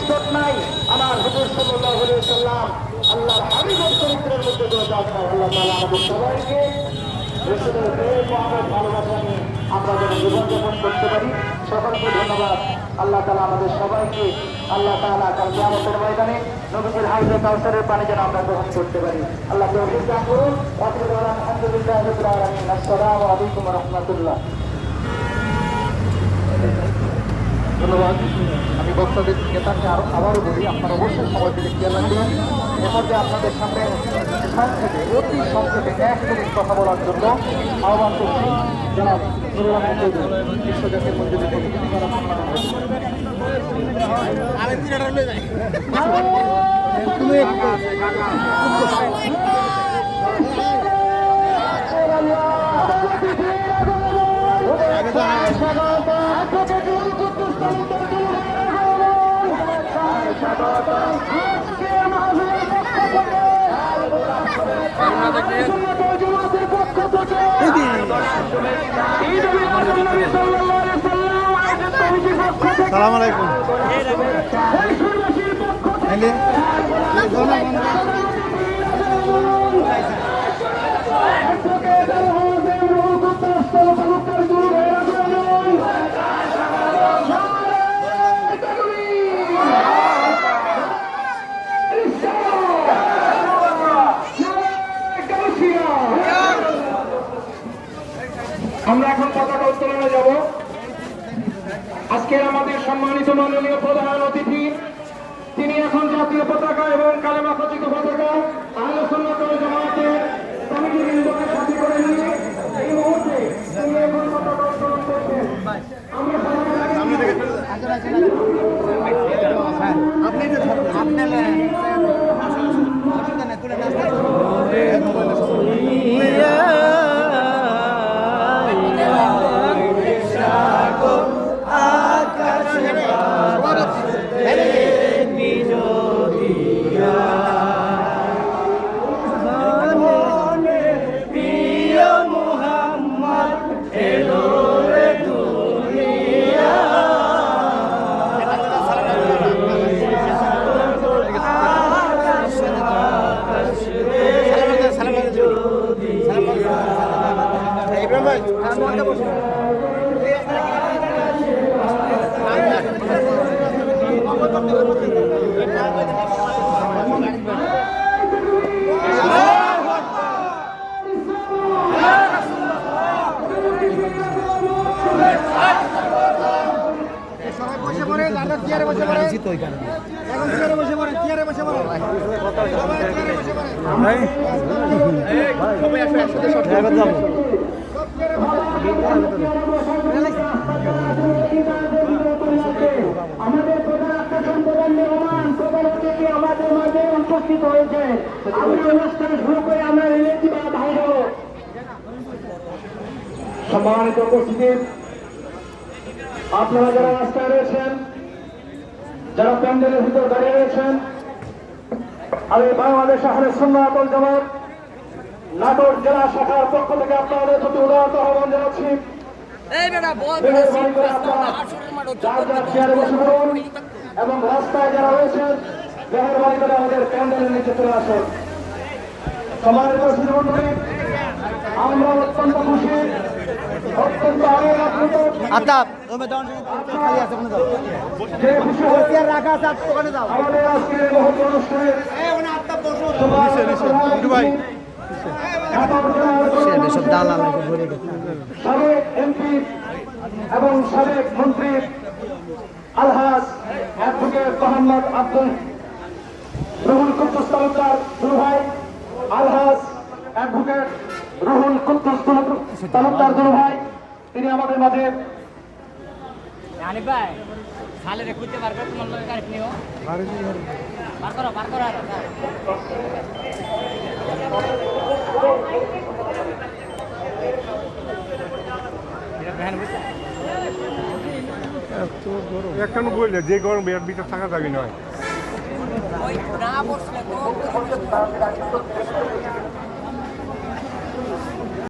Spot নাই আমার হুজুর সাল্লাল্লাহু আলাইহি ওয়াসাল্লাম আল্লাহর হাবিবের চরিত্রের মধ্যে দরজা আছে। আল্লাহ তাআলা আমাদের সবাইকে রসুলের প্রেম মহব্বত ভালোবাসা নিয়ে আমরা যেন জীবনযাপন করতে পারি। সকলকে ধন্যবাদ। আল্লাহ তাআলা আমাদের সবাইকে আল্লাহ তাআলা কাল কিয়ামতের ময়দানে নবীজির হাউজে কাউসারের পানি যেন আমরা গ্রহণ করতে পারি। আল্লাহ তৌফিক দান করুন। আলহামদুলিল্লাহি রাব্বিল আলামিন। আসসালামু আলাইকুম ওয়া রাহমাতুল্লাহ। ধন্যবাদ। আমি বক্তাদের নেতাকে আবারও বলি, আপনারা অবশ্যই সময় দিলে খেয়াল রাখবেন। এর মধ্যে আপনাদের সামনে সংক্ষেপে অতি সংক্ষেপে 1 মিনিট কথা বলার জন্য আহ্বান করছি জনাব নুরুল আমিন চৌধুরী, বিশ্বজাতির মঞ্জুরি প্রতিনিধি করা সালাম আলাইকুম। আমরা এখন পতাকা উত্তোলনে যাব। আজকের আমাদের সম্মানিত মাননীয় প্রধান অতিথি, তিনি এখন জাতীয় পতাকা এবং কালেমা খচিত পতাকা আহলে সুন্নাত ওয়াল জামাতের কমিটিবৃন্দকে সাথে করে নিয়ে এই মুহূর্তে তিনি এখন পতাকা উত্তোলন করছেন। আমরা আমাদের প্রধান আকর্ষণ প্রধান মেহমান প্রধান অতিথি আমাদের মাঝে উপস্থিত হয়েছে। আমরা অনুষ্ঠান শুরু করে আমরা এনেছি বা বাইরে সম্মানিত উপস্থিতি, আপনারা যারা রাস্তায় রয়েছেন, যারা প্যান্ডেলের ভিতর দাঁড়িয়ে রয়েছেন, আমি বাংলাদেশ আহলে সুন্নাত ওয়াল জামাত নাটোর জেলা শাখার পক্ষ থেকে আপনাদের প্রতি উদারত আহ্বান জানাচ্ছি। এবং রাস্তায় যারা রয়েছেন মেহরবানি করে আমাদের প্যান্ডেলের নিচে চলে আসুন। সম্মানিত শিরোমণি, আমরা অত্যন্ত খুশি, অত্যন্ত আনন্দ আমাদের আজকের মহৎ অনুষ্ঠানের সাবেক এমপি এবং সাবেক মন্ত্রী আলহাজ অ্যাডভোকেট মোহাম্মদ আব্দুল রুহুল কুদ্দুস তালুকদার দুলু ভাই, আলহাজ অ্যাডভোকেট রুহুল কুদ্দুস তালুকদার দুলু ভাই, তিনি আমাদের মাঝে এখন বললে যে গরম বিরাট ভিতর থাকা যাবে নয়।